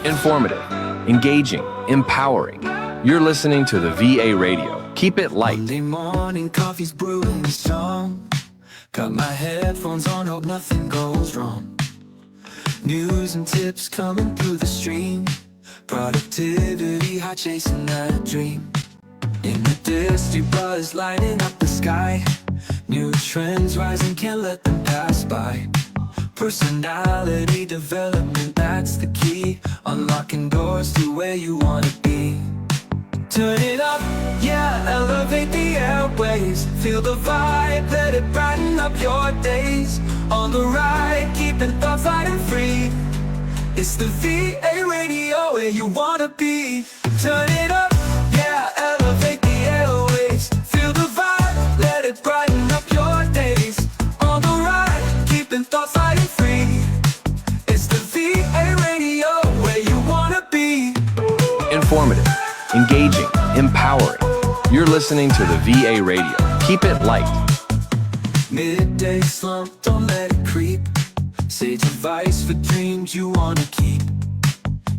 Informative, engaging, empowering. You're listening to the VA Radio. Keep it light. Monday morning, coffee's brewing strong. Got my headphones on, hope nothing goes wrong. News and tips coming through the stream. Productivity, high chasing that dream. In the dusty buzz, lighting up the sky. New trends rising, can't let them pass by. Personality development, that's the key. Unlocking doors to where you wanna be. Turn it up, yeah, elevate the airways. Feel the vibe, let it brighten up your days. On the ride, keeping thoughts light and free. It's the VA Radio, where you wanna be. Turn it up, yeah, elevate the airways. Feel the vibe, let it brighten up your days. On the ride, keeping thoughts light and free. It's the VA Radio, where you wanna be. Informative, engaging, empowering. You're listening to the VA Radio. Keep it light. Midday slump, don't let it creep. Sage advice for dreams you wanna keep.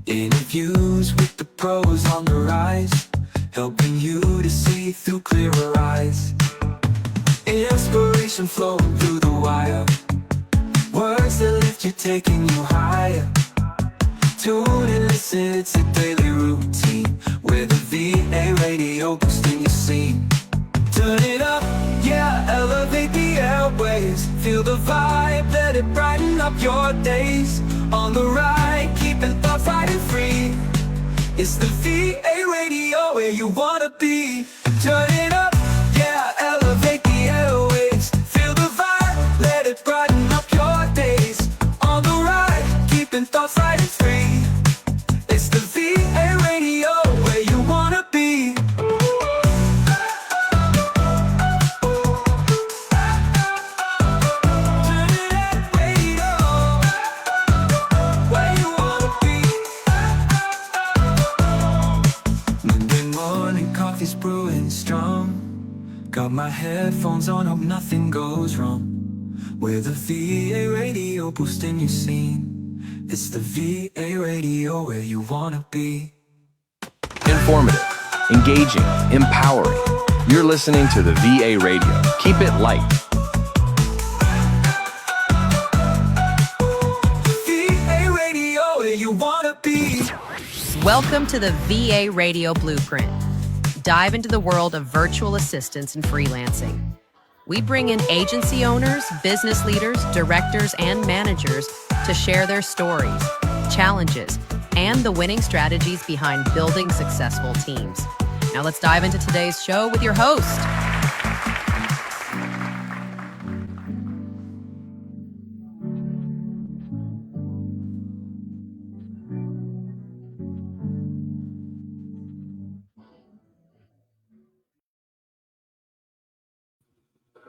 Interviews with the pros on the rise, helping you to see through clearer eyes. Inspiration flowing through the wire. Words that lift you, taking you higher. Tune and listen, it's a daily routine, where the VA Radio boosting your scene. Turn it up, yeah, elevate the airwaves. Feel the vibe, let it brighten up your days. On the ride, keeping thoughts light and free. It's the VA Radio, where you wanna be. Turn it up, yeah, elevate the airwaves. Feel the vibe, let it brighten up your days. On the ride, keeping thoughts light and free. It's the VA Radio, where you wanna be. Turn it up, radio, where you wanna be. Monday morning, coffee's brewing strong. Got my headphones on, hope nothing goes wrong. Where the VA Radio boosting your scene. It's the VA Radio, where you wanna be. Informative, engaging, empowering. You're listening to the VA Radio. Keep it light. VA Radio, where you wanna be. Welcome to the VA Radio Blueprint. Dive into the world of virtual assistants and freelancing. We bring in agency owners, business leaders, directors, and managers to share their stories, challenges, and the winning strategies behind building successful teams. Now let's dive into today's show with your host.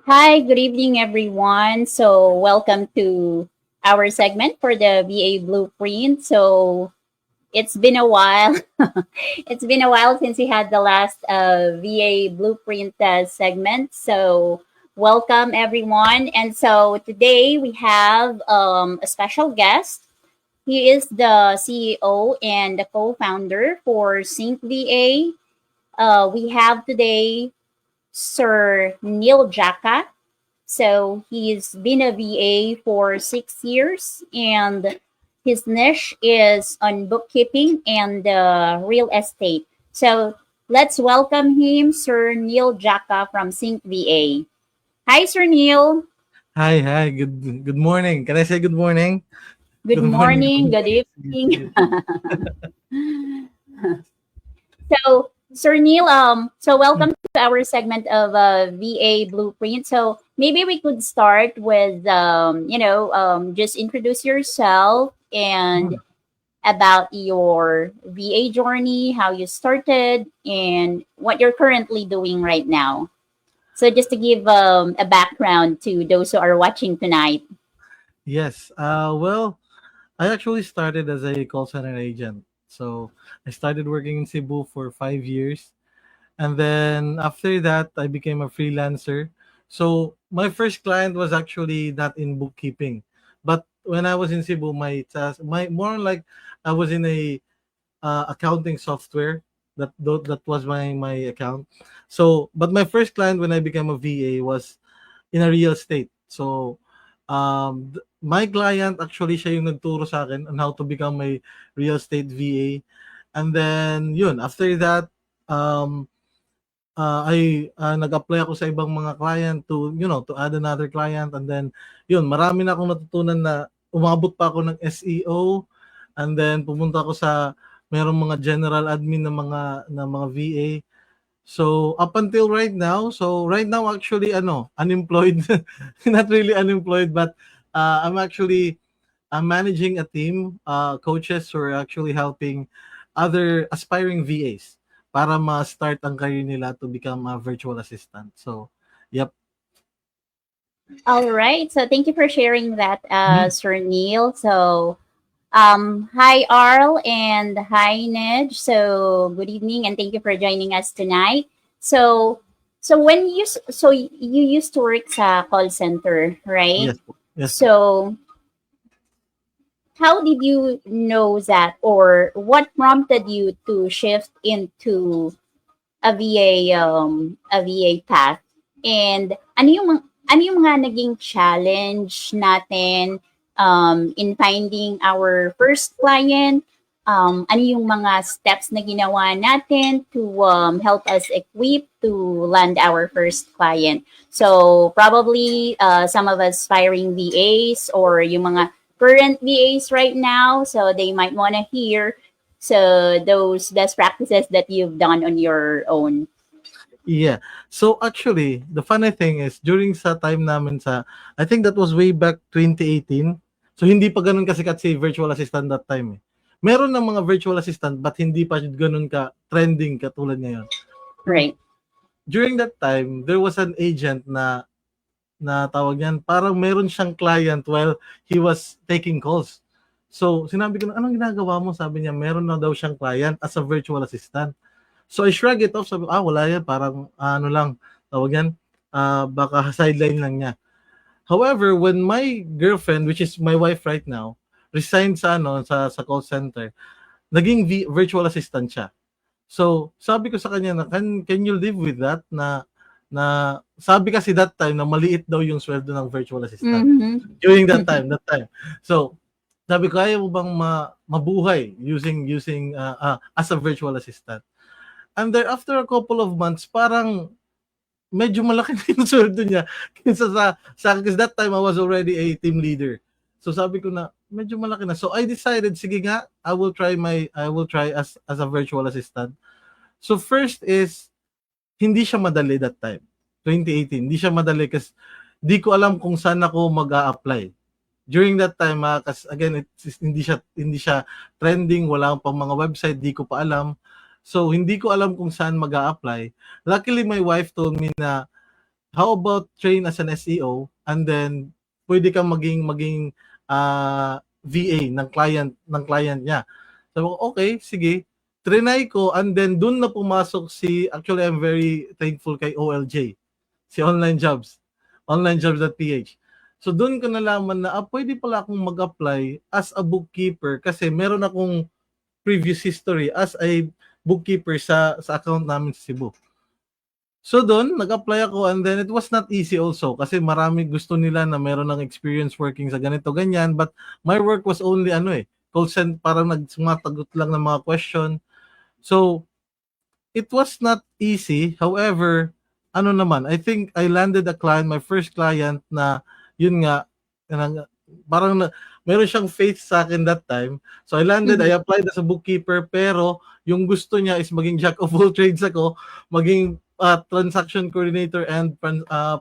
Hi, good evening, everyone. So, welcome to our segment for the VA Blueprint. So, it's been a while. It's been a while since we had the last VA Blueprint segment. So, welcome, everyone. And so, today we have a special guest. He is the CEO and the co founder for Sync VA. We have today Sir Neil Jaka. So he's been a VA for 6 years, and his niche is on bookkeeping and real estate. So let's welcome him, Sir Neil Jaka from Sync VA. Hi, Sir Neil. Hi. Good morning. Can I say good morning? Good morning, good evening. So, Sir Neil, so welcome to our segment of VA Blueprint. So maybe we could start with, just introduce yourself and about your VA journey, how you started, and what you're currently doing right now. So just to give a background to those who are watching tonight. Yes. Well, I actually started as a call center agent. So I started working in Cebu for 5 years. And then after that, I became a freelancer. So my first client was actually not in bookkeeping. But when I was in Cebu, my task, my more like I was in a accounting software. That was my account. So, but my first client when I became a VA was in a real estate. So, my client actually siya yung nagturo sa akin on how to become a real estate VA. And then, yun, after that, nag-apply ako sa ibang mga client to, to add another client. And then, yun, marami na akong natutunan na umabot pa ako ng SEO. And then, pumunta ako sa merong mga general admin na mga VA. So, up until right now, actually, unemployed. Not really unemployed, but I'm managing a team, coaches who are actually helping other aspiring VAs para ma-start ang career nila to become a virtual assistant. So, yep. All right. So thank you for sharing that, Sir Neil. So, hi Arl and hi Ned. So good evening and thank you for joining us tonight. So, you used to work sa call center, right? Yes. So, how did you know that, or what prompted you to shift into a VA path? And ano yung mga naging challenge natin in finding our first client? Ano yung mga steps na ginawa natin to help us equip to land our first client? So probably some of us aspiring VAs or yung mga current VAs right now, so they might want to hear those best practices that you've done on your own. Yeah. So actually, the funny thing is during sa time namin I think that was way back 2018. So hindi pa ganun kasikat si virtual assistant that time. Meron ng mga virtual assistant but hindi pa ganun ka trending katulad ngayon. Right. During that time, there was an agent na tawag niyan, parang meron siyang client while he was taking calls. So, sinabi ko na, anong ginagawa mo? Sabi niya, meron na daw siyang client as a virtual assistant. So, I shrug it off. Sabi ko, wala yan. Parang, tawag yan, baka sideline lang niya. However, when my girlfriend, which is my wife right now, resigned sa call center, naging virtual assistant siya. So, sabi ko sa kanya na, can you live with that? Na sabi kasi that time na maliit daw yung sweldo ng virtual assistant. Mm-hmm. During that time. So, sabi ko, kaya mo bang mabuhay using as a virtual assistant? And then after a couple of months, parang medyo malaki na yung sweldo niya kaysa sa because that time I was already a team leader. So sabi ko na medyo malaki na. So I decided, sige nga, I will try as a virtual assistant. So first is hindi siya madali that time. 2018, hindi siya madali kasi di ko alam kung saan ako mag-a-apply. During that time, kasi again, hindi siya trending, wala pang mga website, di ko pa alam. So, hindi ko alam kung saan mag-a-apply. Luckily, my wife told me na, how about train as an SEO and then pwede kang maging VA ng client niya. Sabi ko, okay, sige. Trinay ko and then dun na pumasok actually I'm very thankful kay OLJ, si onlinejobs.ph. So dun ko nalaman na pwede pala akong mag-apply as a bookkeeper kasi meron akong previous history as a bookkeeper sa account namin sa Cebu. So doon, nag-apply ako and then it was not easy also kasi marami gusto nila na meron ng experience working sa ganito, ganyan. But my work was only call center, parang nagsumasagot lang ng mga question. So, it was not easy. However, I think I landed a client, my first client na yun nga, parang meron siyang faith sa akin that time. So I landed, I applied as a bookkeeper, pero yung gusto niya is maging jack of all trades ako, maging transaction coordinator and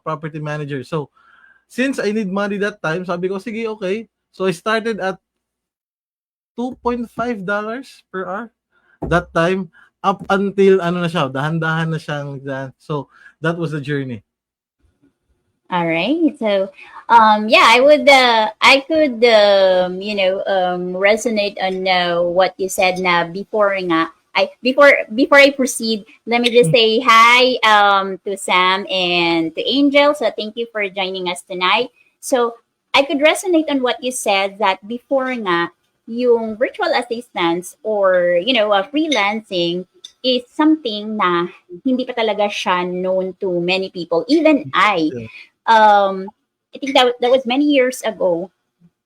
property manager. So since I need money that time, sabi ko, sige, okay. So I started at $2.5 per hour that time up until dahan-dahan na siyang so that was the journey. All right. So, I could, resonate on what you said na before nga. Before I proceed, let me just say hi to Sam and to Angel. So thank you for joining us tonight. So I could resonate on what you said that before nga, yung virtual assistants or, freelancing is something na hindi pa talaga siya known to many people. Even I think that was many years ago.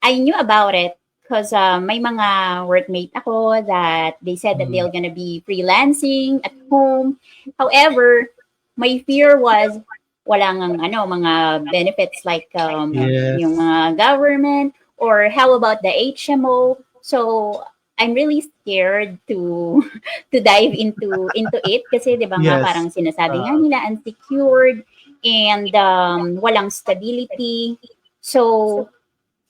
I knew about it because may mga workmate ako that they said that they're gonna be freelancing at home. However, my fear was wala ngang mga benefits like yung mga government, or how about the HMO. So I'm really scared to dive into it kasi 'di ba nga Yes. parang sinasabi nga nila unsecured and walang stability. So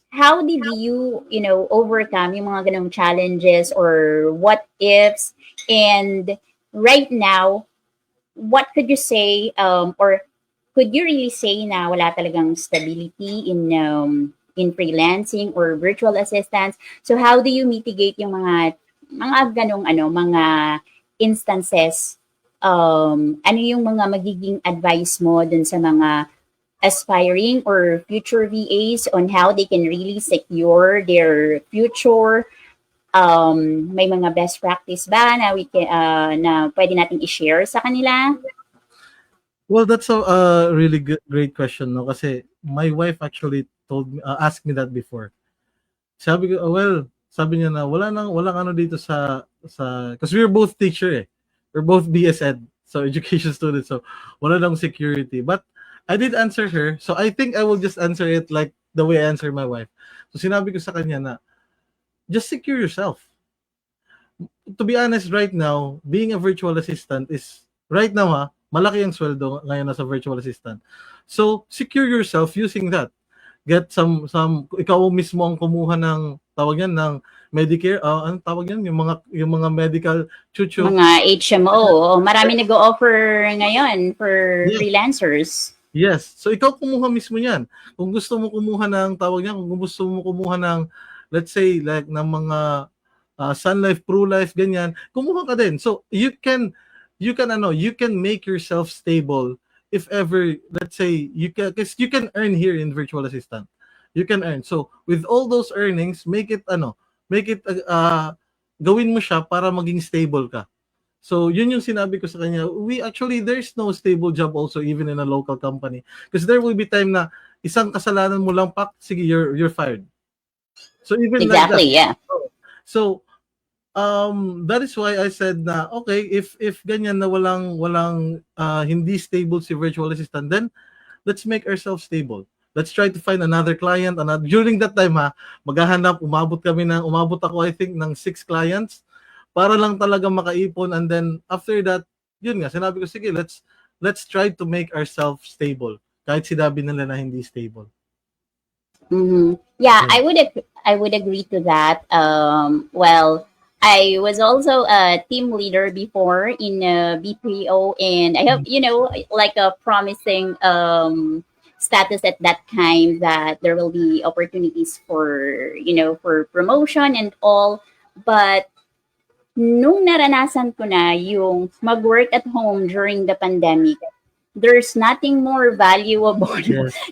how did you overcome yung mga ganong challenges or what ifs? And right now, what could you say or could you really say na wala talagang stability in freelancing or virtual assistants? So how do you mitigate yung mga ganong mga instances? Ano yung mga magiging advice mo dun sa mga aspiring or future VAs on how they can really secure their future? May mga best practice ba na we can na pwede nating i-share sa kanila? Well, that's a really great question, no? Kasi my wife actually asked me that before. Sabi ko, sabi niya na walang dito sa because we're both teacher eh. We're both BS Ed, so education students, so wala nang security. But I did answer her, so I think I will just answer it like the way I answer my wife. So sinabi ko sa kanya na just secure yourself. To be honest, right now, being a virtual assistant is, right now malaki ang sweldo ngayon na sa virtual assistant. So, secure yourself using that. Get some ikaw mismo ang kumuha ng tawag yan ng Medicare, ano tawag yan, yung mga medical chuchu. Mga HMO, marami nag-o-offer ngayon for freelancers. Yes. So ikaw kumuha mismo niyan. Kung gusto mo kumuha ng tawag niyan, kung gusto mo kumuha ng let's say like ng mga Sun Life, Pro Life ganyan, kumuha ka din. So you can make yourself stable if ever, let's say, because you can earn here in virtual assistant. You can earn. So with all those earnings, make it gawin mo siya para maging stable ka. So yun yung sinabi ko sa kanya. There's no stable job also even in a local company, because there will be time na isang kasalanan mo lang, sige, you're fired. So even exactly, like that. Yeah. So that is why I said na okay, if ganyan na walang hindi stable si virtual assistant, then let's make ourselves stable. Let's try to find another client. During that time umabot ako I think ng 6 clients para lang talaga makaipon, and then after that, yun nga, sinabi ko sige, let's try to make ourselves stable kahit sinabi nila na hindi stable. Mm-hmm. Yeah, I would agree to that. Well, I was also a team leader before in BPO, and I have, like a promising status at that time that there will be opportunities for promotion and all. But nung naranasan ko na yung mag-work at home during the pandemic, there's nothing more valuable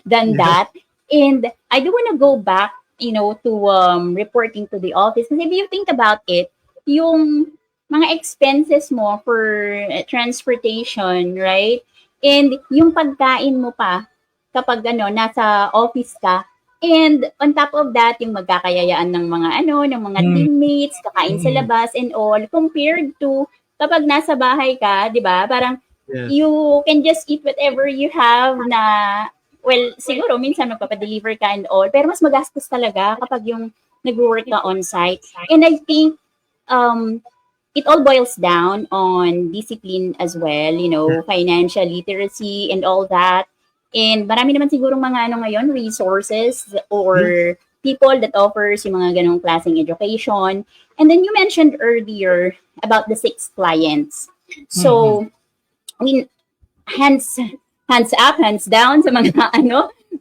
than that. And I do want to go back, to reporting to the office. Because if you think about it, yung mga expenses mo for transportation, right? And yung pagkain mo pa kapag nasa office ka. And on top of that, yung magkakayayaan ng mga teammates, kakain sa labas and all, compared to kapag nasa bahay ka, 'di ba? Parang you can just eat whatever you have na, well, siguro minsan magpapadeliver ka and all, pero mas magastos talaga kapag yung nag-work ka on-site. And I think it all boils down on discipline as well, financial literacy and all that. And marami naman siguro mga ngayon, resources or people that offers yung mga ganong klaseng education. And then you mentioned earlier about the 6 clients. So, I mean, hands up, hands down sa mga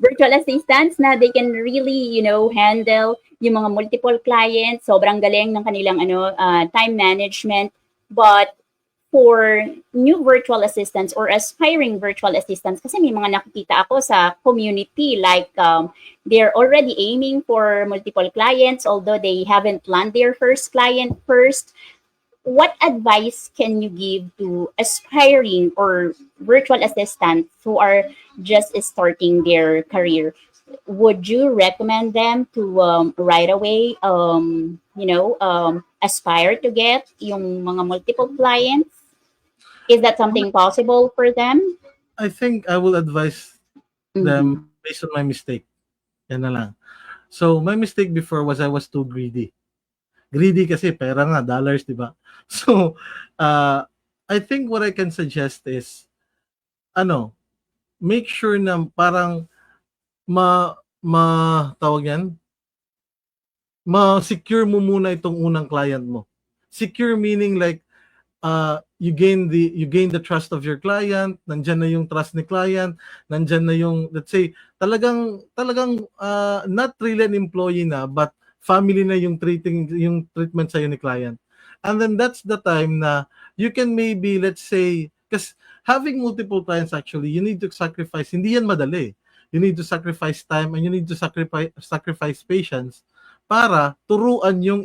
virtual assistants na they can really, handle yung mga multiple clients. Sobrang galing ng kanilang time management. But for new virtual assistants or aspiring virtual assistants, kasi may mga nakikita ako sa community, like they're already aiming for multiple clients, although they haven't landed their first client first. What advice can you give to aspiring or virtual assistants who are just starting their career? Would you recommend them to right away, aspire to get yung mga multiple clients? Is that something possible for them? I think I will advise Mhm. them based on my mistake. Yan na lang. So, my mistake before was I was too greedy. Greedy kasi pera nga, dollars, di ba? So, I think what I can suggest is, make sure na parang tawag yan, ma-secure mo muna itong unang client mo. Secure meaning like, you gain the trust of your client, nandyan na yung trust ni client, nandyan na yung, let's say, talagang not really an employee na, but family na yung treatment sa'yo ni client. And then that's the time na you can maybe, let's say, because having multiple clients actually, you need to sacrifice, hindi yan madali. You need to sacrifice time and you need to sacrifice patience para turuan yung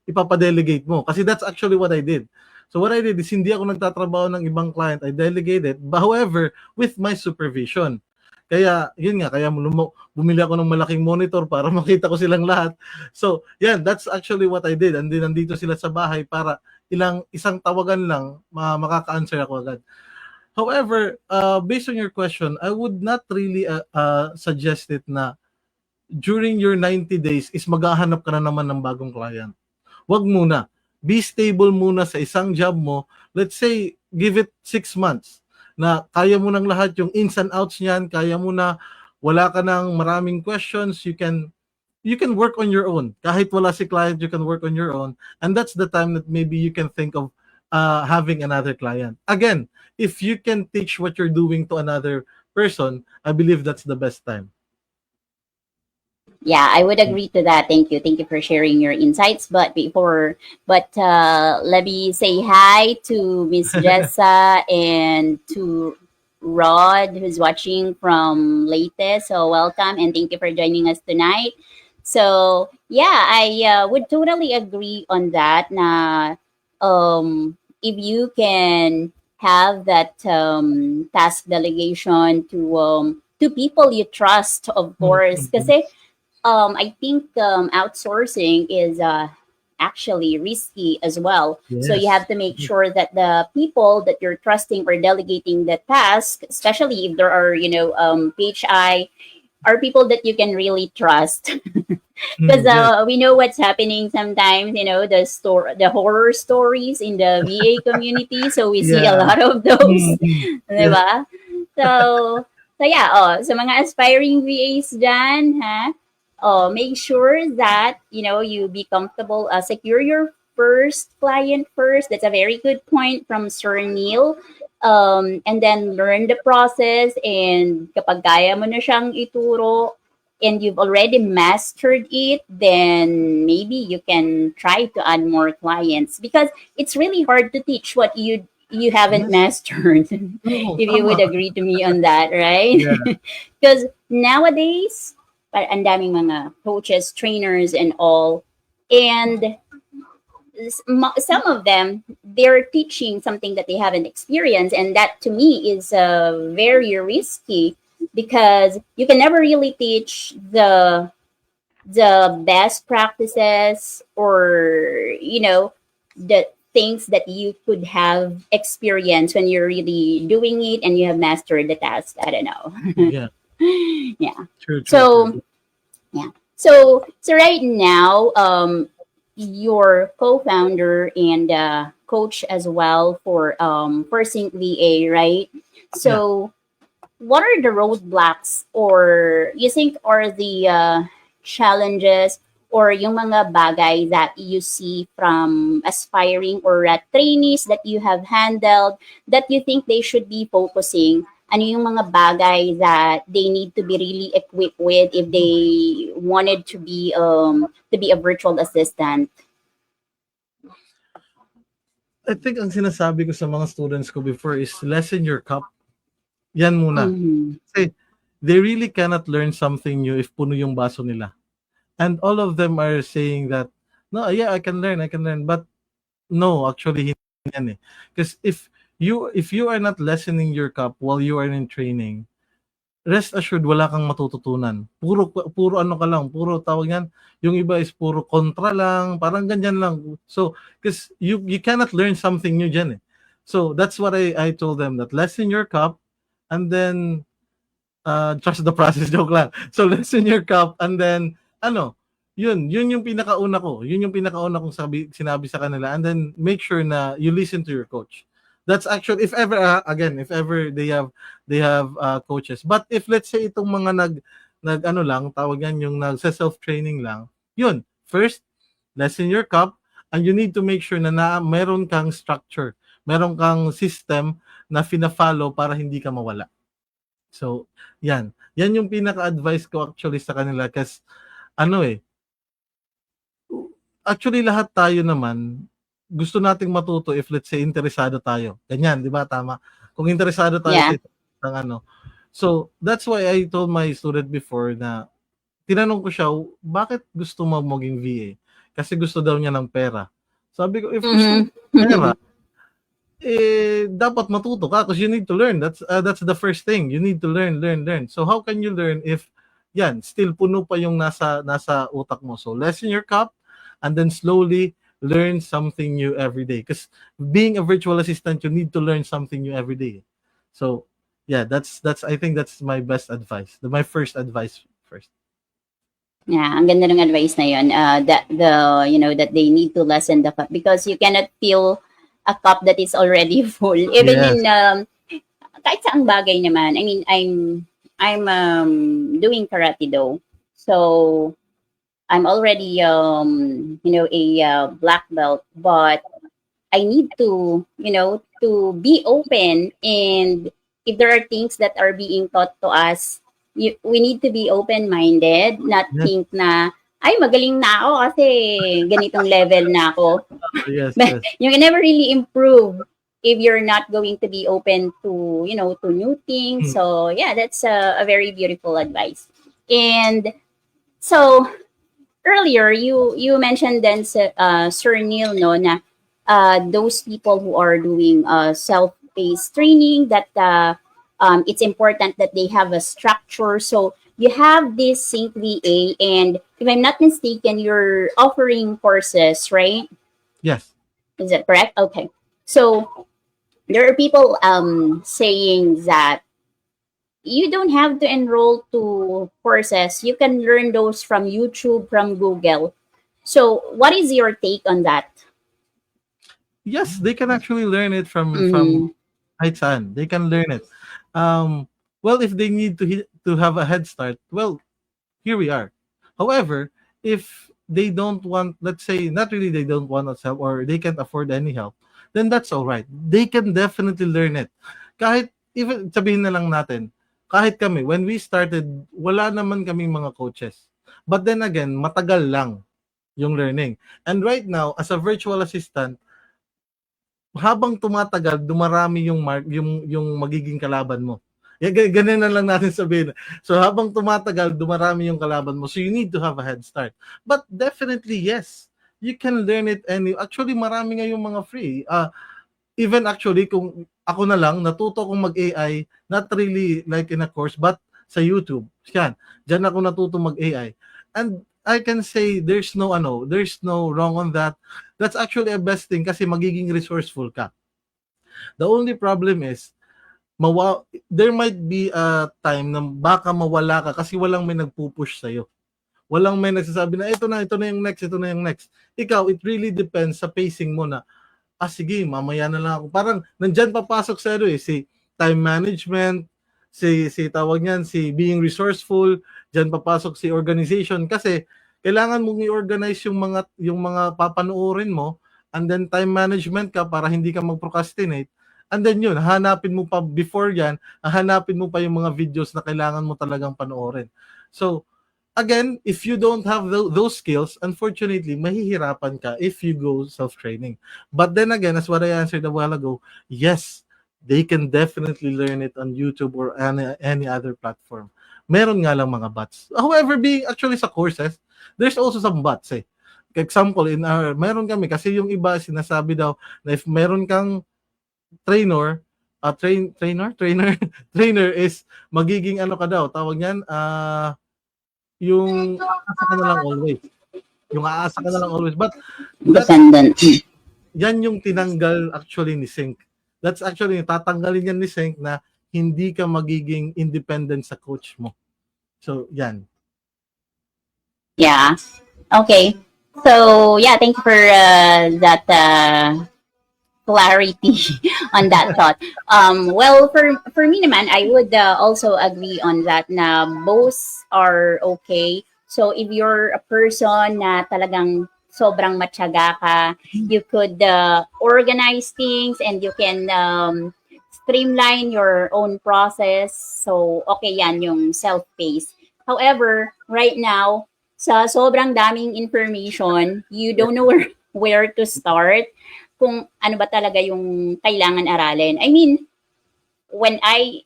ipapadelegate mo. Kasi that's actually what I did. So what I did is hindi ako nagtatrabaho ng ibang client, I delegated, however, with my supervision. Kaya, yun nga, bumili ako ng malaking monitor para makita ko silang lahat. So, yeah, that's actually what I did. And then, nandito sila sa bahay para isang tawagan lang, makaka-answer ako agad. However, based on your question, I would not really suggest it na during your 90 days is maghahanap ka na naman ng bagong client. Wag muna. Be stable muna sa isang job mo. Let's say, give it 6 months na kaya mo ng lahat yung ins and outs niyan, kaya mo na wala ka ng maraming questions, you can work on your own. Kahit wala si client, you can work on your own. And that's the time that maybe you can think of having another client. Again, if you can teach what you're doing to another person, I believe that's the best time. Yeah, I would agree to that. Thank you. Thank you for sharing your insights. But let me say hi to Miss Jessa and to Rod, who's watching from Leyte. So welcome and thank you for joining us tonight. So yeah, I would totally agree on that. Na if you can have that task delegation to people you trust, of course, kasi I think outsourcing is actually risky as well. Yes. So you have to make sure that the people that you're trusting or delegating the task, especially if there are, PHI, are people that you can really trust. Because we know what's happening sometimes, the horror stories in the VA community. So we see a lot of those. Diba? So yeah, so mga aspiring VAs dyan, make sure that you be comfortable, secure your first client first. That's a very good point from Sir Neil. And then learn the process, and kapag kaya mo na siyang ituro and you've already mastered it, then maybe you can try to add more clients, because it's really hard to teach what you haven't mastered. If you would agree to me on that, right? Because nowadays, ang daming mga coaches, trainers, and all. And some of them, they're teaching something that they haven't experienced. And that, to me, is very risky, because you can never really teach the best practices, or, the things that you could have experienced when you're really doing it and you have mastered the task. I don't know. Yeah. Yeah. True. Yeah. So right now, you're co-founder and coach as well for Sync VA, right? So what are the roadblocks, or you think are the challenges, or yung mga bagay that you see from aspiring or trainees that you have handled that you think they should be focusing? Ano yung mga bagay that they need to be really equipped with if they wanted to be a virtual assistant? I think ang sinasabi ko sa mga students ko before is lessen your cup. Yan muna. Mhm. Kasi they really cannot learn something new if puno yung baso nila. And all of them are saying that, no, yeah, I can learn. But no, actually, hindi yan eh. Because if you are not lessening your cup while you are in training, rest assured wala kang matututunan. Puro ano ka lang, puro tawag yan. Yung iba is puro kontra lang, parang ganyan lang. So, because you cannot learn something new dyan eh. So, that's what I told them, that lessen your cup and then trust the process. Joke lang. So, lessen your cup and then, ano, yun yung pinakauna ko. Yun yung pinakauna kong sinabi sa kanila. And then, make sure na you listen to your coach. That's actually, if ever, again, if ever they have coaches. But if let's say itong mga nag ano lang, tawag yan, yung self-training lang, yun, first, lessen your cup, and you need to make sure na meron kang structure, meron kang system na fina-follow para hindi ka mawala. So, yan yung pinaka-advice ko actually sa kanila kasi ano eh, actually lahat tayo naman gusto nating matuto if let's say interesado tayo. Ganyan, 'di ba? Tama. Kung interesado tayo Yeah. sa ano. So, that's why I told my student before na tinanong ko siya, bakit gusto mo maging VA? Kasi gusto daw niya ng pera. Sabi ko, if gusto mo ng pera, dapat matuto ka because you need to learn. That's the first thing. You need to learn. So, how can you learn if yan, still puno pa yung nasa utak mo? So, lessen your cup and then slowly learn something new every day. Because being a virtual assistant, you need to learn something new every day. So, yeah, that's I think that's my best advice. My first advice first. Yeah, ang ganda ng advice na yun. That that they need to lessen the cup because you cannot fill a cup that is already full. Even Yes. in kahit saang bagay naman. I mean, I'm doing karate though. So I'm already a black belt, but I need to to be open, and if there are things that are being taught to us, we need to be open-minded, not Yes. think na ay magaling na ako kasi ganitong level na ako. Yes. But you can never really improve if you're not going to be open to to new things. So yeah, that's a very beautiful advice. And so earlier you mentioned then Sir Neil, no, na those people who are doing self-paced training, that it's important that they have a structure. So you have this Sync VA, and if I'm not mistaken, you're offering courses, right? Yes. Is that correct? Okay. So there are people saying that you don't have to enroll to courses. You can learn those from YouTube, from Google. So what is your take on that? Yes, they can actually learn it from kahit saan. They can learn it. Well, if they need to have a head start, well, here we are. However, if they don't want, let's say, not really they don't want us help or they can't afford any help, then that's all right. They can definitely learn it. Kahit, even sabihin na lang natin, kahit kami, when we started, wala naman kaming mga coaches. But then again, matagal lang yung learning. And right now, as a virtual assistant, habang tumatagal, dumarami yung magiging kalaban mo. Ganun na lang natin sabihin. So habang tumatagal, dumarami yung kalaban mo. So you need to have a head start. But definitely, yes, you can learn it actually, marami nga yung mga free. Even actually, kung ako na lang, natuto kong mag-AI, not really like in a course, but sa YouTube. Yan. Diyan ako natuto mag-AI. And I can say there's no wrong on that. That's actually a best thing kasi magiging resourceful ka. The only problem is there might be a time na baka mawala ka kasi walang may nagpupush sa'yo. Walang may nagsasabi na ito na yung next. Ikaw, it really depends sa pacing mo na, sige, mamaya na lang ako. Parang nandyan papasok sa si time management, si tawag niyan, si being resourceful, dyan papasok si organization kasi kailangan mong i-organize yung mga papanoorin mo, and then time management ka para hindi ka mag-procrastinate. And then yun, hanapin mo pa before yan, hanapin mo pa yung mga videos na kailangan mo talagang panoorin. So, again, if you don't have those skills, unfortunately, mahihirapan ka if you go self-training. But then again, as what I answered a while ago, yes, they can definitely learn it on YouTube or any other platform. Meron nga lang mga bots. However, being actually sa courses, there's also some bots eh. Example, meron kami, kasi yung iba sinasabi daw na if meron kang trainer, trainer is magiging ano ka daw, tawag niyan, yung aasa ka na lang always. Yung aasa ka na lang always. But Dependent. yan yung tinanggal actually ni Sync. That's actually, tatanggalin yan ni Sync na hindi ka magiging independent sa coach mo. So, yan. Yeah. Okay. So yeah, thank you for that clarity on that thought. Well, for me naman, I would also agree on that na both are okay. So if you're a person na talagang sobrang matyaga ka, you could organize things and you can streamline your own process. So okay yan yung self-paced. However, right now, sa sobrang daming information, you don't know where to start, kung ano ba talaga yung kailangan aralin. I mean, when I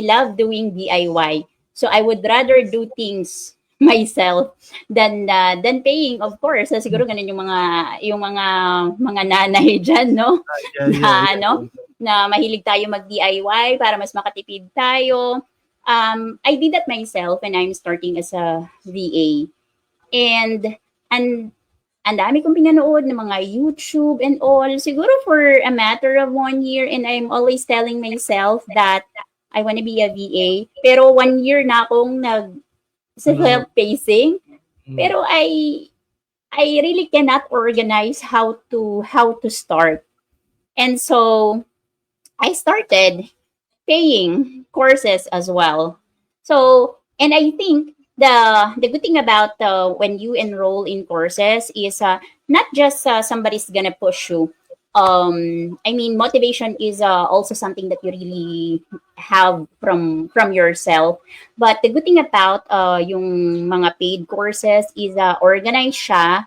love doing DIY, so I would rather do things myself than paying, of course. So, siguro ganun yung mga nanay diyan, no? Na mahilig tayo mag DIY para mas makatipid tayo. I did that myself when I'm starting as a VA. And ang dami kong pinanood ng mga YouTube and all. Siguro for a matter of 1 year, and I'm always telling myself that I want to be a VA. Pero 1 year na akong self-pacing. Pero I really cannot organize how to start. And so I started paying courses as well. So, and I think the good thing about when you enroll in courses is not just somebody's gonna push you. I mean, motivation is also something that you really have from yourself. But the good thing about yung mga paid courses is organized siya.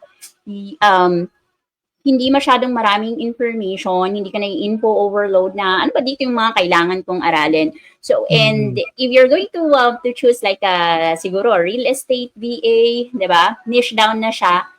Hindi masyadong maraming information, hindi ka na-info overload na ano ba dito yung mga kailangan kong aralin. So, and if you're going to choose like siguro a real estate VA, di ba? Niche down na siya,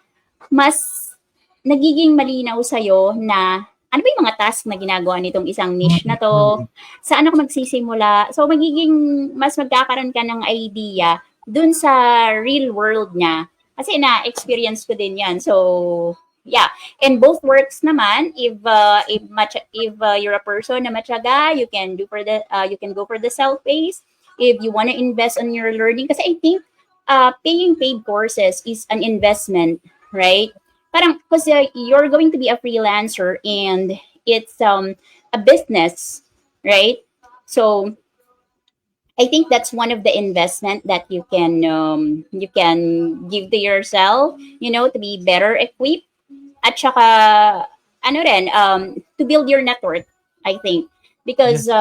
mas nagiging malinaw sa'yo na ano ba yung mga task na ginagawa nitong isang niche na to? Saan ako magsisimula? So, mas magkakaroon ka ng idea dun sa real world niya. Kasi na-experience ko din yan. So, yeah, and both works naman. If you're a person na matyaga, you can go for the self-paced. If you want to invest on your learning, kasi I think paying paid courses is an investment, right? Parang because you're going to be a freelancer and it's a business, right? So I think that's one of the investment that you can give to yourself, to be better equipped. At saka, to build your network, I think. Because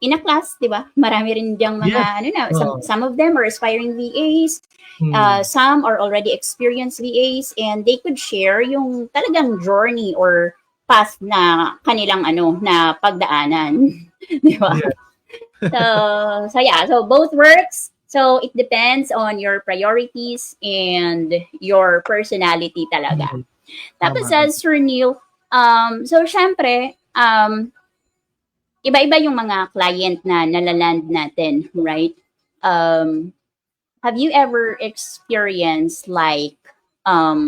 in a class, di ba, marami rin diyang mga, some of them are aspiring VAs, some are already experienced VAs, and they could share yung talagang journey or path na kanilang, na pagdaanan. Di ba? Yeah. So both works. So it depends on your priorities and your personality talaga. Tapos Sir Neil, so syempre, iba-iba yung mga client na nalaland natin, right? Have you ever experienced like a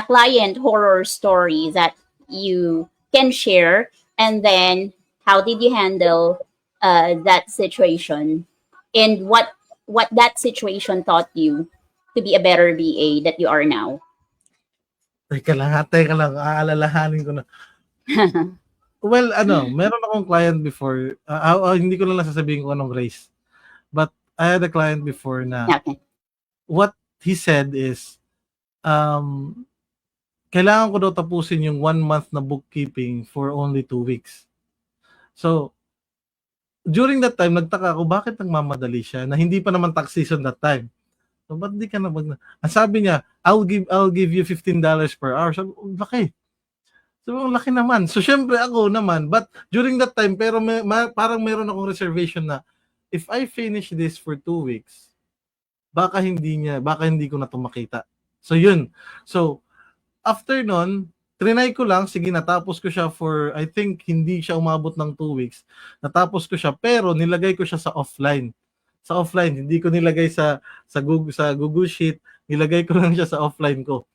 client horror story that you can share, and then how did you handle that situation, and what that situation taught you to be a better VA that you are now? Teka lang, aalalahanin ko na. Well, meron akong client before, hindi ko lang sasabihin kung anong race. But I had a client before na what he said is, kailangan ko daw tapusin yung 1 month na bookkeeping for only 2 weeks. So, during that time, nagtaka ako, bakit nagmamadali siya na hindi pa naman tax season that time. So, ba't di ka na ang sabi niya, I'll give you $15 per hour. Sabi ko, laki. So, ang laki naman. So, syempre ako naman. But during that time, pero parang meron akong reservation na if I finish this for 2 weeks, baka hindi ko na ito makita. So, yun. So, after nun, trinay ko lang, sige, natapos ko siya for, I think, hindi siya umabot ng 2 weeks. Natapos ko siya, pero nilagay ko siya sa offline. Sa offline, hindi ko nilagay sa Google Sheet, nilagay ko lang siya sa offline ko.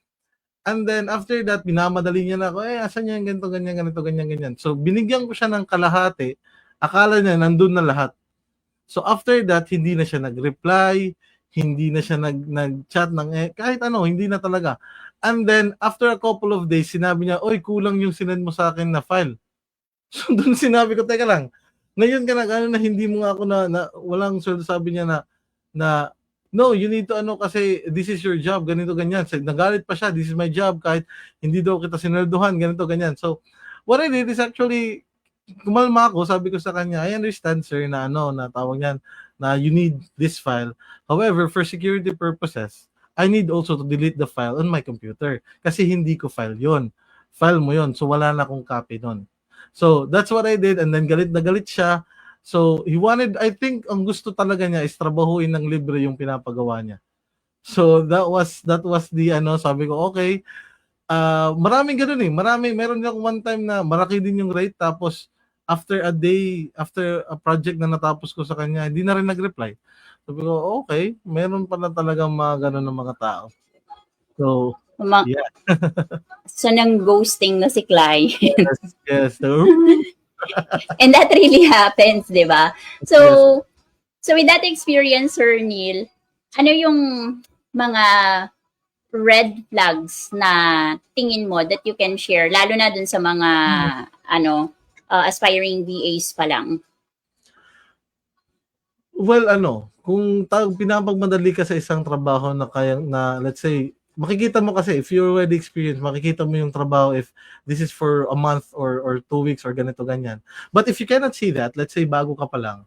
And then, after that, minamadali niya na ako, asan niya yung ganito, ganyan, ganito, ganyan, ganyan. So, binigyan ko siya ng kalahati, akala niya, nandun na lahat. So, after that, hindi na siya nag-reply, hindi na siya nag-chat ng, kahit ano, hindi na talaga. And then, after a couple of days, sinabi niya, oy, kulang yung sinend mo sa akin na file. So, doon sinabi ko, teka lang, ngayon ka na hindi mo nga ako na walang sweldo, sabi niya na no, you need to kasi this is your job, ganito, ganyan. So, nagalit pa siya, this is my job, kahit hindi daw kita sineldohan, ganito, ganyan. So, what I did is actually, kumalma ako, sabi ko sa kanya, I understand, sir, na na tawag niyan, na you need this file. However, for security purposes, I need also to delete the file on my computer. Kasi hindi ko file yon. File mo yon. So, wala na akong copy nun. So, that's what I did. And then, galit na galit siya. So, he wanted, I think, ang gusto talaga niya is trabahuin ng libre yung pinapagawa niya. So, that was the, sabi ko, okay. Maraming ganun eh. Meron din ako one time na malaki din yung rate. Tapos, after a project na natapos ko sa kanya, hindi na rin nag-reply. Sabi ko, okay, meron pala talagang mga ganun ng mga tao. So, yeah. So, nang ghosting na si client. Yes. So, and that really happens, di ba? So, so with that experience, Sir Neil, ano yung mga red flags na tingin mo that you can share, lalo na dun sa mga, aspiring VAs pa lang? Well, kung pinapagmadali ka sa isang trabaho na let's say, makikita mo kasi if you're already experienced, makikita mo yung trabaho if this is for a month or 2 weeks or ganito ganyan. But if you cannot see that, let's say bago ka pa lang,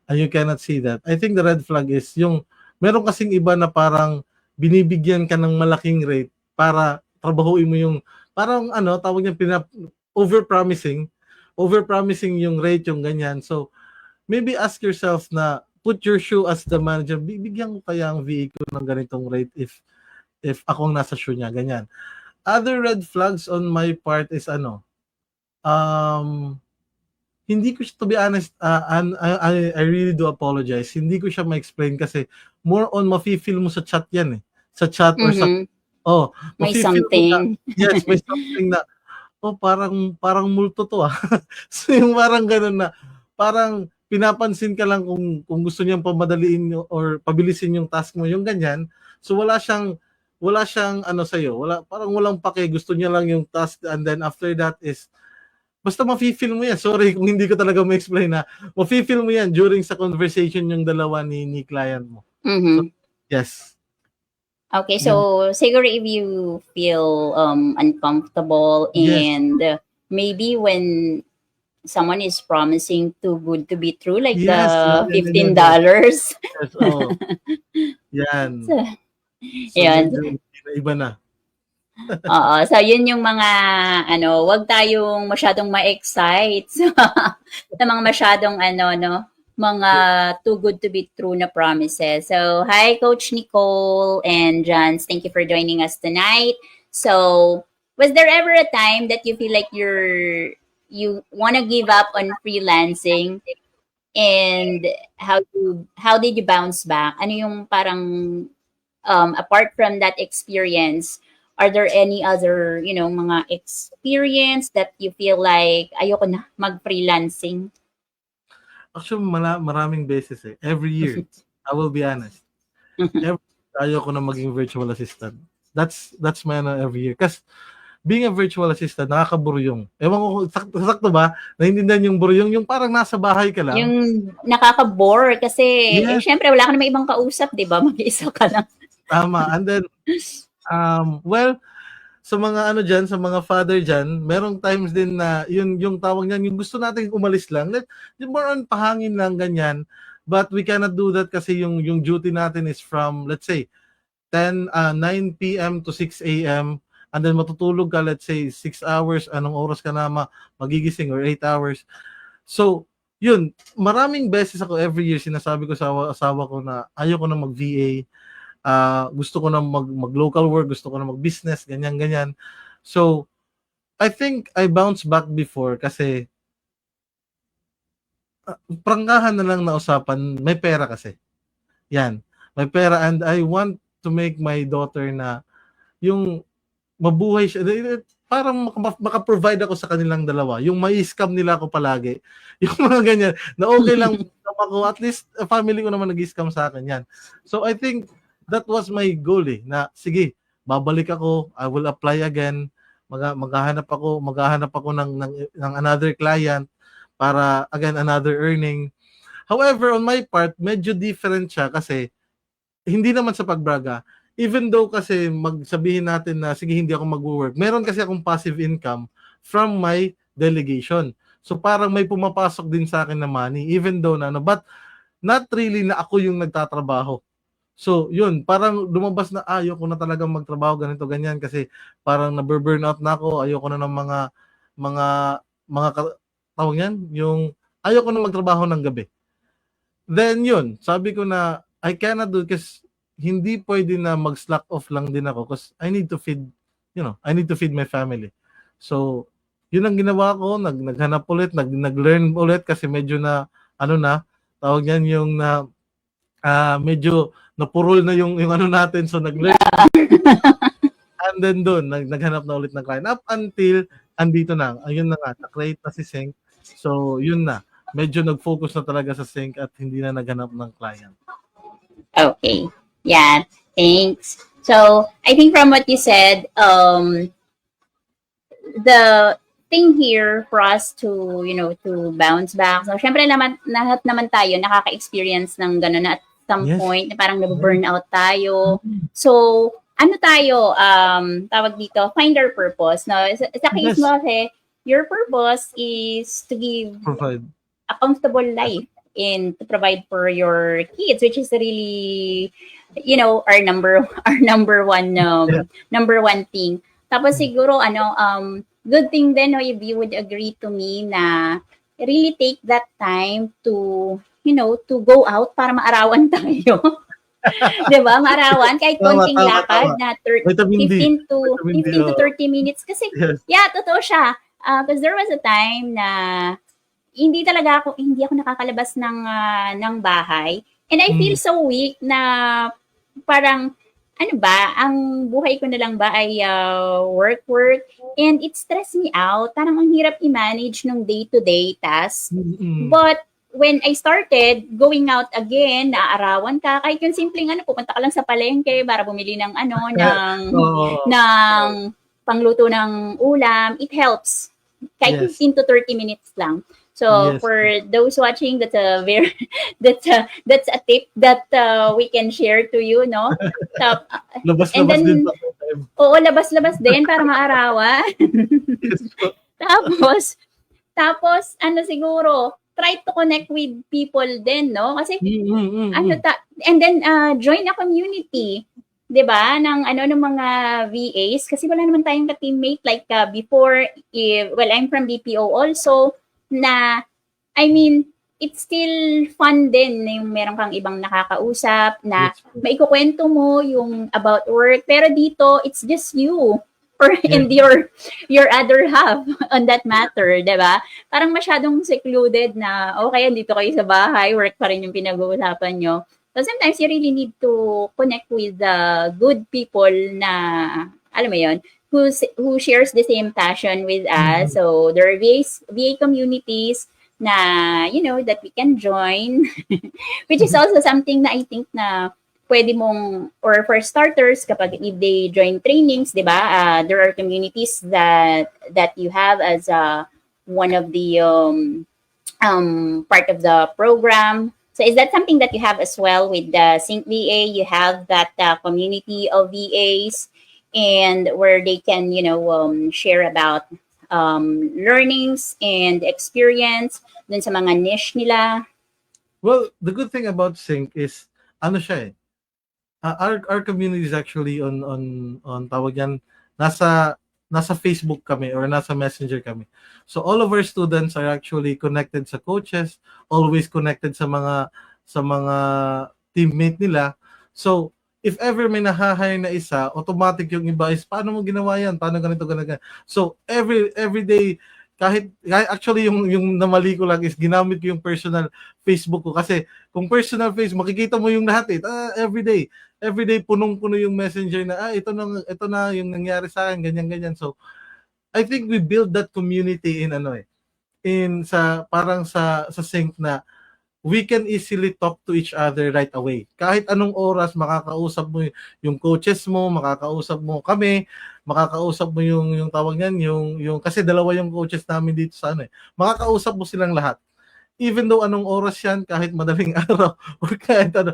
and you cannot see that, I think the red flag is yung meron kasing iba na parang binibigyan ka ng malaking rate para trabahuin mo yung parang tawag niya overpromising yung rate, yung ganyan. So maybe ask yourself na put your shoe as the manager, bibigyan ko kaya ang VA ko ng ganitong rate if akong nasa shoe niya, ganyan. Other red flags on my part is hindi ko siya, to be honest, I really do apologize. Hindi ko siya ma-explain kasi more on mafe-feel mo sa chat yan eh. Sa chat or sa may something. Yes, may something na parang multo to . So yung parang ganun na parang pinapansin ka lang kung gusto niyang pamadaliin or pabilisin yung task mo, yung ganyan. So wala siyang sa'yo, parang walang pake, gusto niya lang yung task, and then after that is, basta mafe-feel mo yan, sorry kung hindi ko talaga ma-explain na, mafe-feel mo yan during sa conversation yung dalawa ni client mo. So, yes. Okay, so siguro if you feel uncomfortable and maybe when someone is promising too good to be true, like yes, the $15. Yes, yan. So, yan. Iba na. So yun yung mga wag tayong masyadong ma-excite sa mga masyadong mga too good to be true na promises. So hi Coach Nicole and Jans, thank you for joining us tonight. So was there ever a time that you feel like you want to give up on freelancing, and how did you bounce back? Ano yung parang apart from that experience, are there any other, mga experience that you feel like ayoko na mag-freelancing? Actually, maraming beses eh. Every year, I will be honest. Ayoko na maging virtual assistant. That's my every year. Kasi being a virtual assistant, nakakaburyong. Ewan ko, sakto ba? Naintindihan yung buryong, yung parang nasa bahay ka lang. Yung nakaka-bore kasi, syempre, wala ka namang ibang kausap, di ba? Mag-isa ka lang. Tama. And then, sa mga ano diyan, sa mga father diyan, merong times din na yung tawag niyan, yung gusto natin umalis lang. Yung more on pahangin lang ganyan. But we cannot do that kasi yung duty natin is from, let's say, 9 p.m. to 6 a.m. and then matutulog ka, let's say 6 hours, anong oras ka na magigising, or 8 hours. So, yun, maraming beses ako every year sinasabi ko sa asawa ko na ayoko na mag-VA, gusto ko na mag-local work, gusto ko na mag-business, ganyan. So, I think I bounced back before kasi prangkahan na lang na usapan, may pera kasi. Yan, may pera, and I want to make my daughter na yung mabuhay siya, parang maka-provide ako sa kanilang dalawa. Yung may scam nila ako palagi. Yung mga ganyan, na okay lang ako, at least family ko naman nag-scam sa akin yan. So I think that was my goal na sige, babalik ako, I will apply again, maghahanap ako ng another client para again another earning. However, on my part, medyo different siya kasi hindi naman sa pagbraga. Even though kasi magsabihin natin na sige hindi ako mag-work, meron kasi akong passive income from my delegation. So parang may pumapasok din sa akin na money even though na but not really na ako yung nagtatrabaho. So yun, parang lumabas na ayoko na talagang magtrabaho ganito ganyan kasi parang na-burnout na ako, ayoko na ng mga tawag yan, yung ayoko na magtrabaho ng gabi. Then yun, sabi ko na I cannot do because hindi pwede na mag-slack off lang din ako because I need to feed, I need to feed my family. So, yun ang ginawa ko, naghanap ulit, nag-learn ulit kasi medyo na, tawag yan yung na, medyo napurol na yung ano natin, so nag-learn. And then doon, naghanap na ulit ng client. Up until, andito na, ayun na nga, na-create na si Sync. So, yun na, medyo nag-focus na talaga sa Sync at hindi na naghanap ng client. Okay. Yeah, thanks. So, I think from what you said, the thing here for us to, to bounce back. So, syempre naman, lahat naman tayo nakaka-experience ng gano'n na at some point na parang nabu-burn out tayo. So, ano tayo, tawag dito, find our purpose. No? Sa case mo kasi, your purpose is to provide a comfortable life and to provide for your kids, which is really, our number one thing. Tapos siguro good thing then if you would agree to me na really take that time to to go out para maarawan tayo. 'Di ba? Maarawan kahit konting lakad na 15 to 30 minutes kasi totoo siya. Because there was a time na hindi ako nakakalabas ng bahay. And I feel so weak na parang, ang buhay ko na lang ba ay work, and it stressed me out. Parang ang hirap i-manage ng day-to-day tasks. But when I started going out again, naaarawan ka, kahit yung simpleng pupunta ka lang sa palengke para bumili ng ng pangluto ng ulam, it helps. Kahit 15 to 30 minutes lang. So for those watching, that's a tip that we can share to you, no? Labas-labas din pa. Oo, labas-labas din para maarawan. Tapos siguro, try to connect with people din, no? Kasi and then join a community, 'di ba? Ng mga VAs kasi wala naman tayong ka-teammate like before. I'm from BPO also. Na, it's still fun din yung meron kang ibang nakakausap na maikukwento mo yung about work. Pero dito, it's just you and your other half on that matter, diba? Parang masyadong secluded na, okay, dito kayo sa bahay, work pa rin yung pinag-uusapan nyo. So sometimes you really need to connect with the good people na, alam mo yon, who shares the same passion with us. So there are VA communities na that we can join, which is also something na I think na pwede mong, or for starters, kapag if they join trainings, di ba? There are communities that you have as one of the part of the program. So is that something that you have as well with the Sync VA? You have that community of VAs. and where they can, share about learnings and experience dun sa mga niche nila. Well, the good thing about Sync is ano siya eh. Our community is actually on tawag yan, nasa Facebook kami or nasa Messenger kami. So all of our students are actually connected sa coaches, always connected sa mga teammate nila. So if ever may naha-hire na isa, automatic yung iba is paano mo ginawa yan? Paano ganito ganito? So every day kahit actually yung namali ko lang is ginamit ko yung personal Facebook ko kasi kung personal Facebook makikita mo yung lahat every day punong-puno yung messenger na ito na yung nangyari sa akin ganyan. So I think we build that community in parang sa Sync na we can easily talk to each other right away. Kahit anong oras makakausap mo yung coaches mo, makakausap mo kami, makakausap mo yung tawag niyan, yung kasi dalawa yung coaches namin dito sa makakausap mo silang lahat. Even though anong oras yan, kahit madaling araw or kahit at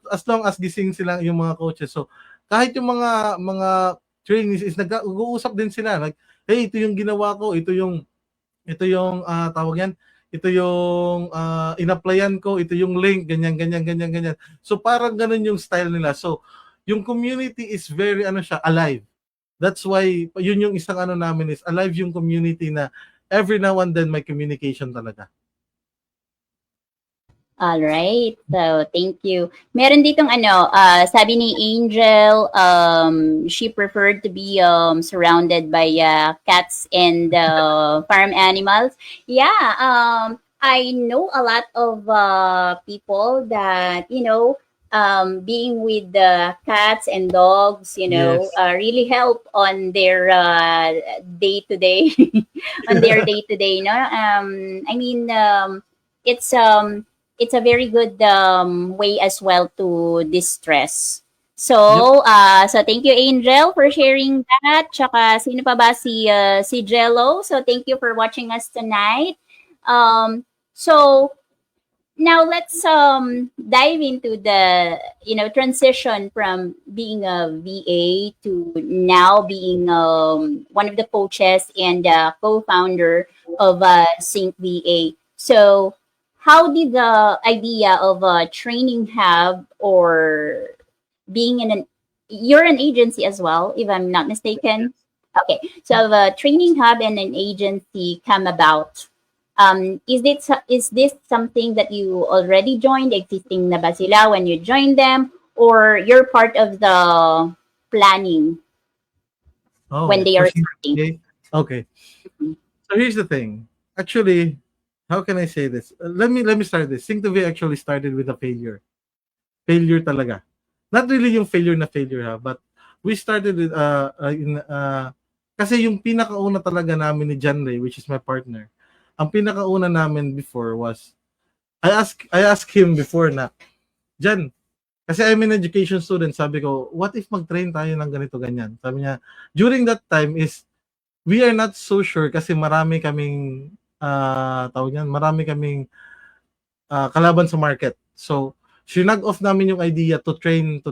as long as gising sila yung mga coaches. So kahit yung mga trainees is nag-uusap din sila like, hey, ito yung ginawa ko, ito yung tawag yan, ito yung in-applyan ko, ito yung link, ganyan. So parang ganun yung style nila. So yung community is very alive. That's why yun yung isang namin is alive yung community na every now and then may communication talaga. All right. So, thank you. Meron ditong sabi ni Angel, she preferred to be surrounded by cats and farm animals. Yeah, I know a lot of people that, being with the cats and dogs, Yes. really help on their day-to-day, on their day-to-day, no? I mean, it's a very good way as well to distress. So, so thank you, Angel, for sharing that. Tsaka, sino pa ba si Jello? So, thank you for watching us tonight. So, now let's dive into the transition from being a VA to now being one of the coaches and co-founder of Sync VA. So, how did the idea of a training hub or being you're an agency as well, if I'm not mistaken? Okay, so a training hub and an agency come about. Is this something that you already joined, existing na ba sila when you joined them, or you're part of the planning when they are starting? Okay. So here's the thing. Actually, how can I say this? Let me start this. Sync2V actually started with a failure. Failure talaga. Not really yung failure but we started with kasi yung pinakauna talaga namin ni John Ray, which is my partner. Ang pinakauna namin before was I asked him before na John, kasi I'm an education student, sabi ko, what if mag-train tayo ng ganito ganyan? Sabi niya, during that time is we are not so sure kasi marami kaming kalaban sa market. So, sinag-off namin yung idea to train.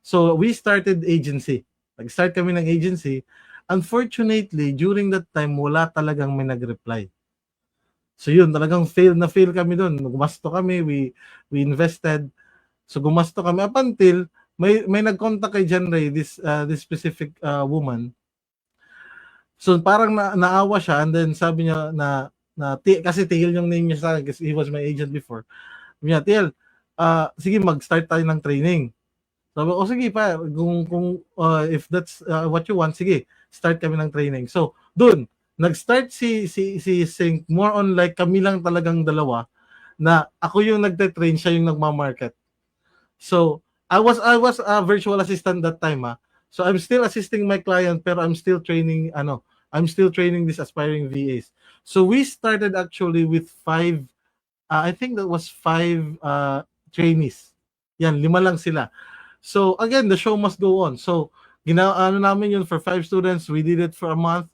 So, we started agency. Nag-start kami ng agency. Unfortunately, during that time, wala talagang may nag-reply. So, yun, talagang fail kami dun. Gumasto kami, we invested. So, gumasto kami up until may nag-contact kay John Ray, this specific woman. So parang naawa siya and then sabi niya kasi Tiel yung name niya sa akin kasi he was my agent before. Sabi niya, Tiel, sige mag-start tayo ng training. Sabi ko, sige pa, kung if that's what you want, sige, start kami ng training. So, dun, nag-start si Sync more on like kami lang talagang dalawa na ako yung nagte-train, siya yung nagma-market. So, I was a virtual assistant that time, So I'm still assisting my client pero I'm still training these aspiring VAs. So we started actually with 5 I think that was 5 trainees. Yan, 5 lang sila. So again, the show must go on. So namin yun for 5 students. We did it for a month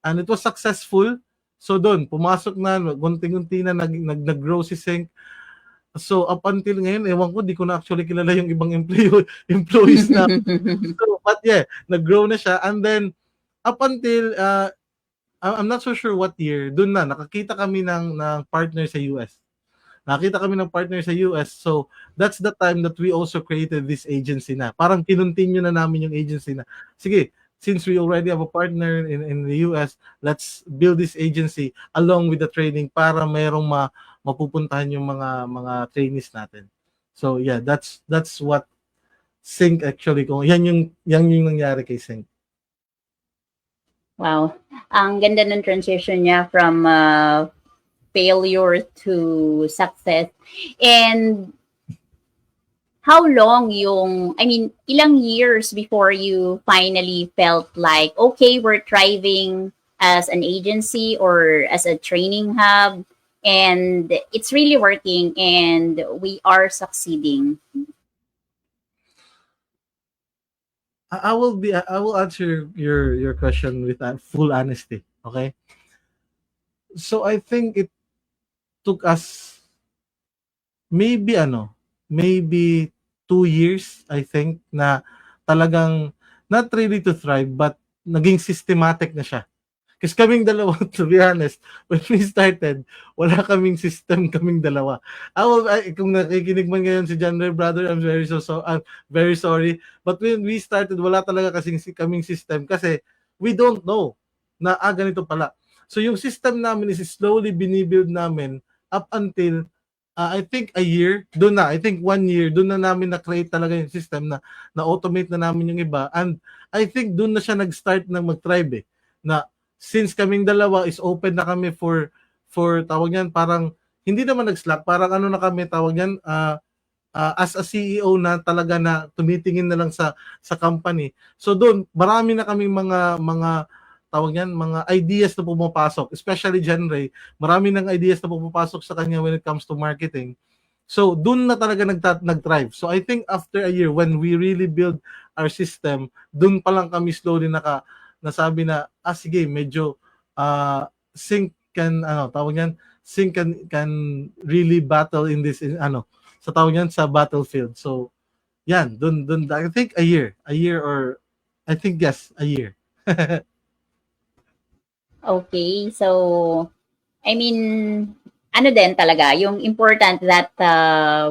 and it was successful. So doon, pumasok na, gunting-gunti na nag-grow si Sync. So up until ngayon, ewan ko, di ko na actually kilala yung ibang employees na. So, but yeah, nag-grow na siya. And then, up until, I'm not so sure what year, dun na, nakakita kami ng partner sa US. Nakita kami ng partner sa US. So, that's the time that we also created this agency na. Parang kinontinue na namin yung agency na. Sige, since we already have a partner in the US, let's build this agency along with the training para mayroong mapupuntahan yung mga trainees natin. So, yeah, that's what Sync actually, kung yan yung nangyari kay Sync. Wow. Ang ganda ng transition niya from failure to success. And how long ilang years before you finally felt like, okay, we're thriving as an agency or as a training hub, and it's really working and we are succeeding? I will answer your question with full honesty, okay? So I think it took us maybe 2 years, I think, na talagang not really to thrive but naging systematic na siya. Kasi kaming dalawa, to be honest, when we started, wala kaming system, kaming dalawa. Kung nakikinig man ngayon si John Ray, brother, I'm very sorry. But when we started, wala talaga kaming system kasi we don't know na ganito pala. So yung system namin is slowly binibuild namin up until I think a year, doon na, I think 1 year, doon na namin na-create talaga yung system na automate na namin yung iba. And I think doon na siya nag-start ng mag-thrive na since kaming dalawa is open na kami for tawag niyan, parang hindi naman nag-slack, parang ano na kami tawag niyan, as a CEO na talaga na tumitingin na lang sa company. So doon marami na kaming mga tawag niyan, mga ideas na pumapasok, especially John Ray, marami ng ideas na pumapasok sa kanya when it comes to marketing. So doon na talaga nag-thrive. So I think after a year when we really build our system, doon pa lang kami slowly nasabi na sige, medyo Sync can Sync can really battle in this sa tawag niyan sa battlefield. So yan, dun I think a year or I think yes, a year. Okay, so ano din talaga, yung important that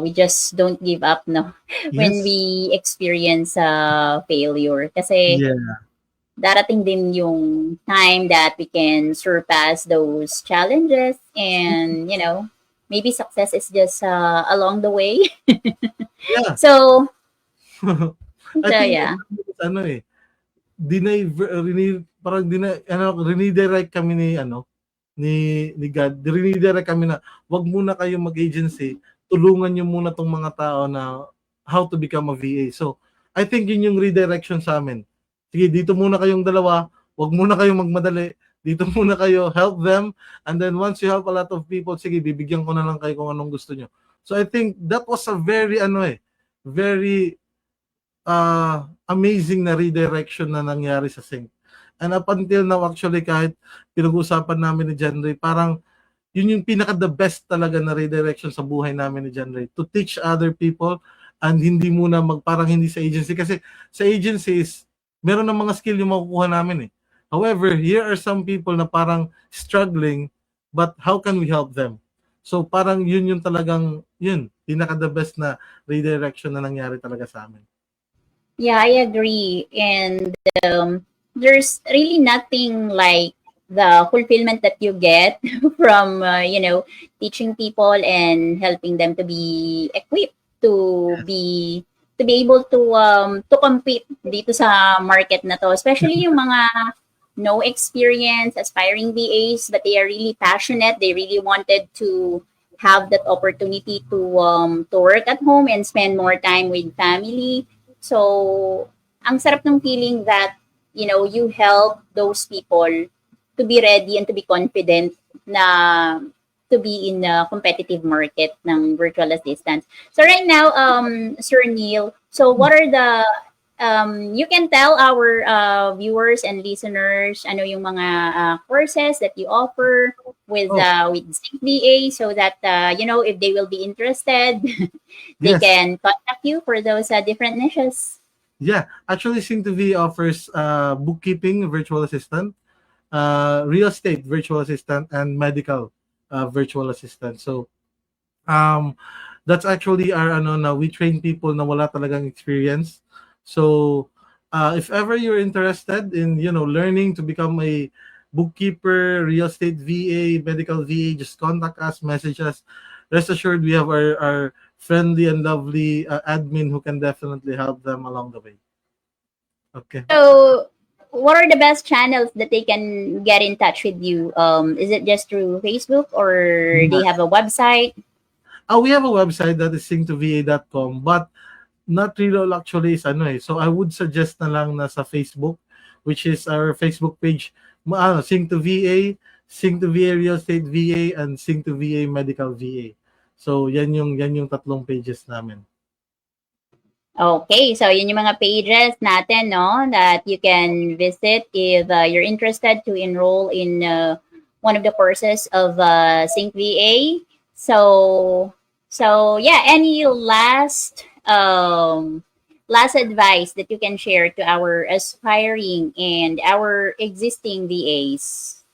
we just don't give up, no? When Yes. we experience failure. Kasi Yeah. darating din yung time that we can surpass those challenges, and maybe success is just along the way. Yeah. So I think yeah. redirect kami ni God. Redirect kami na wag muna kayong mag-agency, tulungan niyo muna tong mga tao na how to become a VA. So I think yun yung redirection sa amin. Sige, dito muna kayong dalawa, wag muna kayong magmadali, dito muna kayo, help them, and then once you help a lot of people, sige, bibigyan ko na lang kayo kung anong gusto nyo. So I think that was a very very amazing na redirection na nangyari sa Sync. And up until now, actually, kahit pinag-usapan namin ni John Ray, parang yun yung pinaka-the best talaga na redirection sa buhay namin ni John Ray. To teach other people and hindi muna parang hindi sa agency. Kasi sa agencies, meron ng mga skill yung makukuha namin . However, here are some people na parang struggling, but how can we help them? So parang yun yung talagang, pinaka-the best na redirection na nangyari talaga sa amin. Yeah, I agree. And there's really nothing like the fulfillment that you get from, teaching people and helping them to be equipped to be able to compete dito sa market na to. Especially yung mga no experience, aspiring VAs, but they are really passionate. They really wanted to have that opportunity to work at home and spend more time with family. So, ang sarap ng feeling that, you help those people to be ready and to be confident na to be in a competitive market ng virtual assistants. So right now, Sir Neil, so what are the you can tell our viewers and listeners ano yung mga courses that you offer with Sync VA, so that if they will be interested, they Yes. can contact you for those different niches. Yeah, actually, Sync2V offers bookkeeping virtual assistant, real estate virtual assistant, and medical virtual assistant. So, that's actually our na we train people na wala talagang experience. So, if ever you're interested in learning to become a bookkeeper, real estate VA, medical VA, just contact us, message us. Rest assured, we have our friendly and lovely admin who can definitely help them along the way. Okay. So, what are the best channels that they can get in touch with you? Is it just through Facebook, or they have a website? We have a website that is sync2va.com, but not really all actually is So I would suggest na lang na sa Facebook, which is our Facebook page, Sync2VA, Sync2VA Real Estate VA, and Sync2VA Medical VA. So yan yung tatlong pages namin. Okay, so yun yung mga pages natin, no, that you can visit if you're interested to enroll in one of the courses of Sync VA. So yeah, any last advice that you can share to our aspiring and our existing VAs?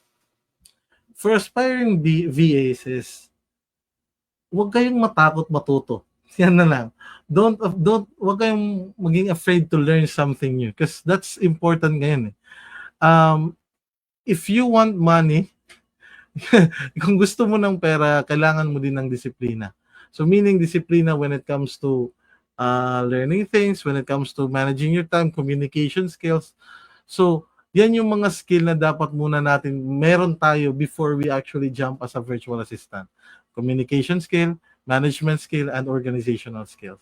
For aspiring VAs is, huwag kayong matakot matuto. Yan na lang. Huwag kayong maging afraid to learn something new, because that's important ngayon. If you want money, kung gusto mo ng pera, kailangan mo din ng disiplina. So meaning disiplina when it comes to learning things, when it comes to managing your time, communication skills. So yan yung mga skill na dapat muna natin meron tayo before we actually jump as a virtual assistant. Communication skill, management skill, and organizational skills.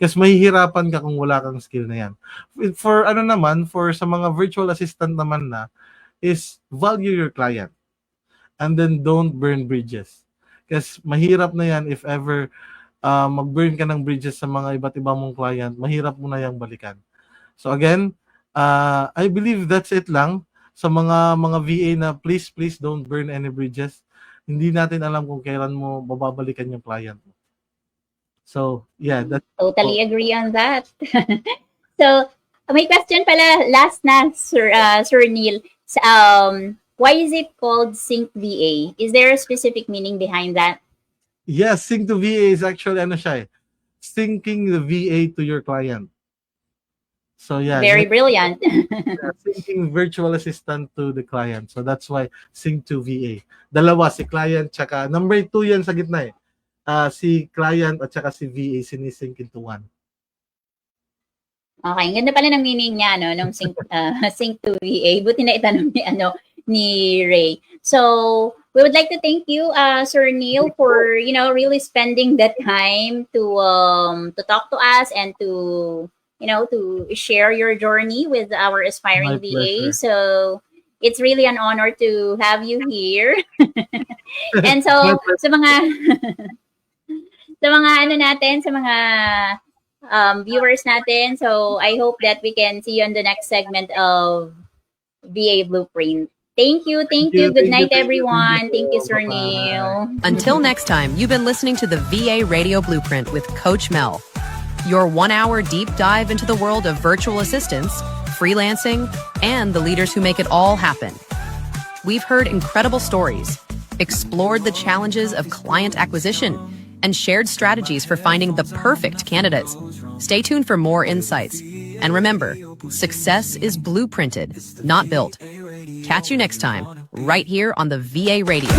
Kasi mahihirapan ka kung wala kang skill na yan. For sa mga virtual assistant naman na, is value your client. And then don't burn bridges. Kasi mahirap na yan if ever mag-burn ka ng bridges sa mga iba't ibang mong client, mahirap mo na yung balikan. So again, I believe that's it lang. Sa mga VA na please don't burn any bridges. Hindi natin alam kung kailan mo bababalikan yung client mo. So, yeah, that's totally agree on that. So, may question pala last na, Sir Neil. Why is it called Sync VA? Is there a specific meaning behind that? Yes, Sync2VA is actually syncing the VA to your client. So yeah, very brilliant. Syncing virtual assistant to the client. So that's why Sync2VA. Dalawa, si client tsaka number 2 yan sa gitna eh. Si client at tsaka si VA sinisync into one. Okay, ganda pala ng meaning niya, no, ng Sync2VA. Buti na itanong ni Ray. So, we would like to thank you, Sir Neil, for really spending that time to talk to us and to share your journey with our aspiring VA. So, it's really an honor to have you here. And so, sa mga viewers natin, so I hope that we can see you on the next segment of VA Blueprint. Thank you. Good night, everyone. Thank you, Sir Neil. Until next time, you've been listening to the VA Radio Blueprint with Coach Mel, your 1-hour deep dive into the world of virtual assistants, freelancing, and the leaders who make it all happen. We've heard incredible stories, explored the challenges of client acquisition, and shared strategies for finding the perfect candidates. Stay tuned for more insights. And remember, success is blueprinted, not built. Catch you next time, right here on the VA Radio.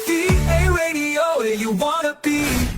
VA Radio, where you wanna be.